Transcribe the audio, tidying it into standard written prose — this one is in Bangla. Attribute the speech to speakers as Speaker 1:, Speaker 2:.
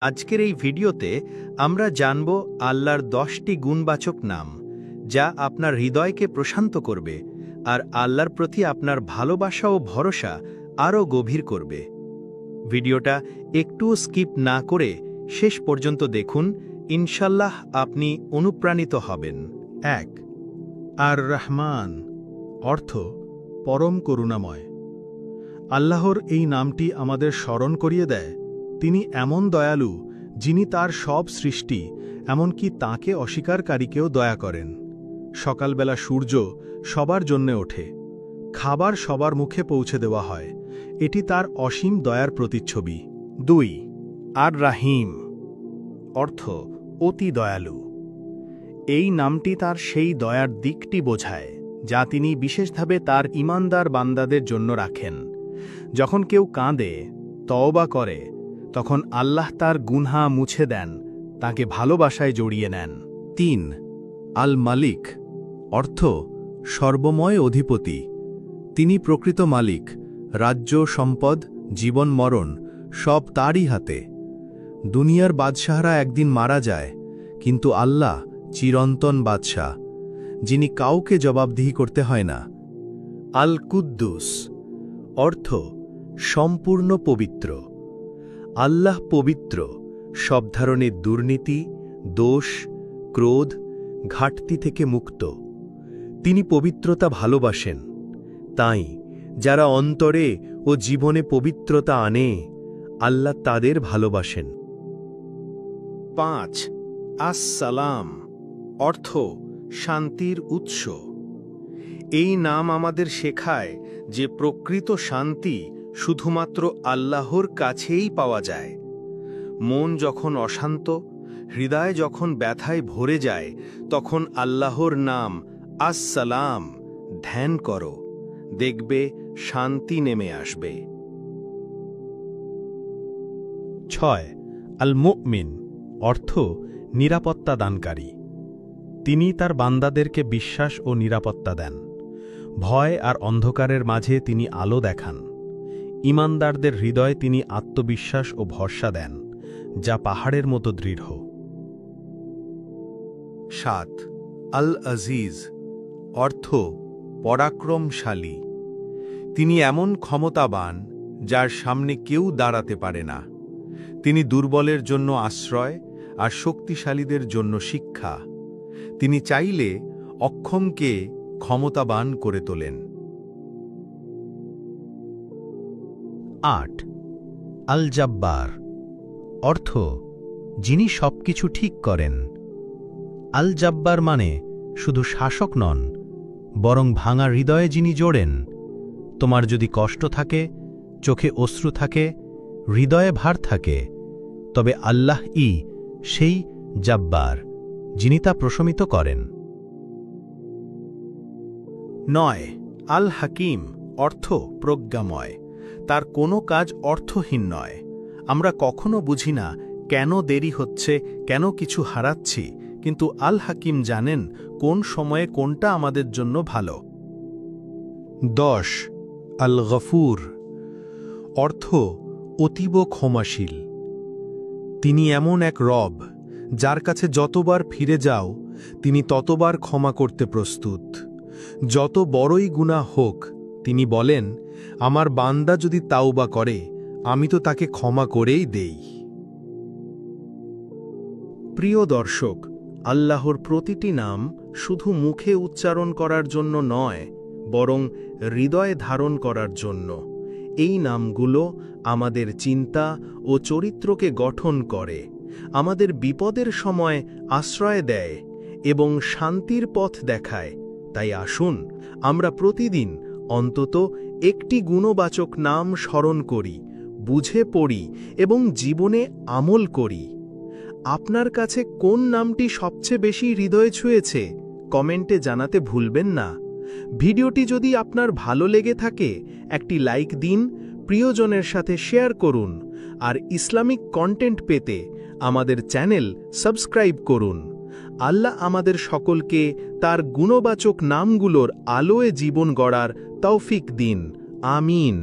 Speaker 1: আজকের এই ভিডিওতে আমরা জানব আল্লাহর 10টি গুণবাচক নাম, যা আপনার হৃদয়কে প্রশান্ত করবে আর আল্লাহর প্রতি আপনার ভালোবাসা ও ভরসা আরও গভীর করবে। ভিডিওটা একটু স্কিপ না করে শেষ পর্যন্ত দেখুন, ইনশাল্লাহ আপনি অনুপ্রাণিত হবেন।
Speaker 2: 1 আর রহমান, অর্থ পরম করুণাময়। আল্লাহর এই নামটি আমাদের স্মরণ করিয়ে দেয় তিনি এমন দয়ালু যিনি তার সব সৃষ্টি, এমনকি তাঁকে অস্বীকারীকেও দয়া করেন। সকালবেলা সূর্য সবার জন্যে ওঠে, খাবার সবার মুখে পৌঁছে দেওয়া হয়, এটি তার অসীম দয়ার প্রতিচ্ছবি। 2 আর রাহিম, অর্থ অতি দয়ালু। এই নামটি তার সেই দয়ার দিকটি বোঝায় যা তিনি বিশেষভাবে তার ঈমানদার বান্দাদের জন্য রাখেন। যখন কেউ কাঁদে, তওবা করে, তখন আল্লাহ তার গুনহা মুছে দেন, তাকে ভালোবাসায় জড়িয়ে নেন। 3 আল মালিক, অর্থ সর্বময় অধিপতি। তিনি প্রকৃত মালিক, রাজ্য, সম্পদ, জীবন মরণ সব তারই হাতে। দুনিয়ার বাদশাহরা একদিন মারা যায়, কিন্তু আল্লাহ চিরন্তন বাদশাহ, যিনি কাউকে জবাবদিহি করতে হয় না।
Speaker 1: আল কুদ্দুস, অর্থ সম্পূর্ণ পবিত্র। আল্লাহ পবিত্র, সব ধরনের দুর্নীতি, দোষ, ক্রোধ, ঘাটতি থেকে মুক্ত। তিনি পবিত্রতা ভালোবাসেন, তাই যারা অন্তরে ও জীবনে পবিত্রতা আনে, আল্লাহ তাদের ভালোবাসেন। 5 আসসালাম, অর্থ শান্তির উৎস। এই নাম আমাদের শেখায় যে প্রকৃত শান্তি শুধুমাত্র আল্লাহর কাছেই পাওয়া যায়। মন যখন অশান্ত, হৃদয় যখন ব্যথায় ভরে যায়, তখন আল্লাহর নাম আসসালাম ধ্যান করো, দেখবে শান্তি নেমে আসবে।
Speaker 2: 6 আল মুমিন, অর্থ নিরাপত্তা দানকারী। তিনি তার বান্দাদেরকে বিশ্বাস ও নিরাপত্তা দেন। ভয় আর অন্ধকারের মাঝে তিনি আলো দেখান। ঈমানদারদের হৃদয়ে তিনি আত্মবিশ্বাস ও ভরসা দেন, যা পাহাড়ের মতো দৃঢ়।
Speaker 1: 7 আল আজিজ, অর্থ পরাক্রমশালী। তিনি এমন ক্ষমতাবান যার সামনে কেউ দাঁড়াতে পারে না। তিনি দুর্বলের জন্য আশ্রয় আর শক্তিশালীদের জন্য শিক্ষা। তিনি চাইলে অক্ষমকে ক্ষমতাবান করে তোলেন।
Speaker 2: 8 আল জাব্বার, অর্থ যিনি সবকিছু ঠিক করেন। আল জাব্বার মানে শুধু শাসক নন, বরং ভাঙা হৃদয়ে যিনি জোড়েন। তোমার যদি কষ্ট থাকে, চোখে অশ্রু থাকে, হৃদয়ে ভার থাকে, তবে আল্লাহ সেই জাব্বার, যিনি তা প্রশমিত করেন।
Speaker 1: 9 আল হাকিম, অর্থ প্রজ্ঞাময়। তার কোনো কাজ অর্থহীন নয়। আমরা কখনো বুঝি না কেন দেরি হচ্ছে, কেন কিছু হারাচ্ছি, কিন্তু আল হাকিম জানেন কোন সময়ে কোনটা আমাদের জন্য ভালো।
Speaker 2: 10 আল গফুর, অর্থ অতীব ক্ষমাশীল। তিনি এমন এক রব যার কাছে যতবার ফিরে যাও তিনি ততবার ক্ষমা করতে প্রস্তুত। যত বড়ই গুনাহ হোক, তিনি বলেন, আমার বান্দা যদি তাওবা করে, আমি তো তাকে ক্ষমা করেই দেই।
Speaker 1: প্রিয় দর্শক, আল্লাহর প্রতিটি নাম শুধু মুখে উচ্চারণ করার জন্য নয়, বরং হৃদয়ে ধারণ করার জন্য। এই নামগুলো আমাদের চিন্তা ও চরিত্রকে গঠন করে, আমাদের বিপদের সময় আশ্রয় দেয় এবং শান্তির পথ দেখায়। তাই আসুন আমরা প্রতিদিন অন্তত একটি গুণবাচক নাম স্মরণ করি, বুঝে পড়ি এবং জীবনে আমল করি। আপনার কাছে কোন নামটি সবচেয়ে বেশি হৃদয়ে ছুঁয়েছে, কমেন্টে জানাতে ভুলবেন না। ভিডিওটি যদি আপনার ভালো লেগে থাকে, একটি লাইক দিন, প্রিয়জনের সাথে শেয়ার করুন, আর ইসলামিক কন্টেন্ট পেতে আমাদের চ্যানেল সাবস্ক্রাইব করুন। আল্লাহ আমাদের সকলকে তার গুণবাচক নামগুলোর আলোয় জীবন গড়ার তৌফিক দিন। আমিন।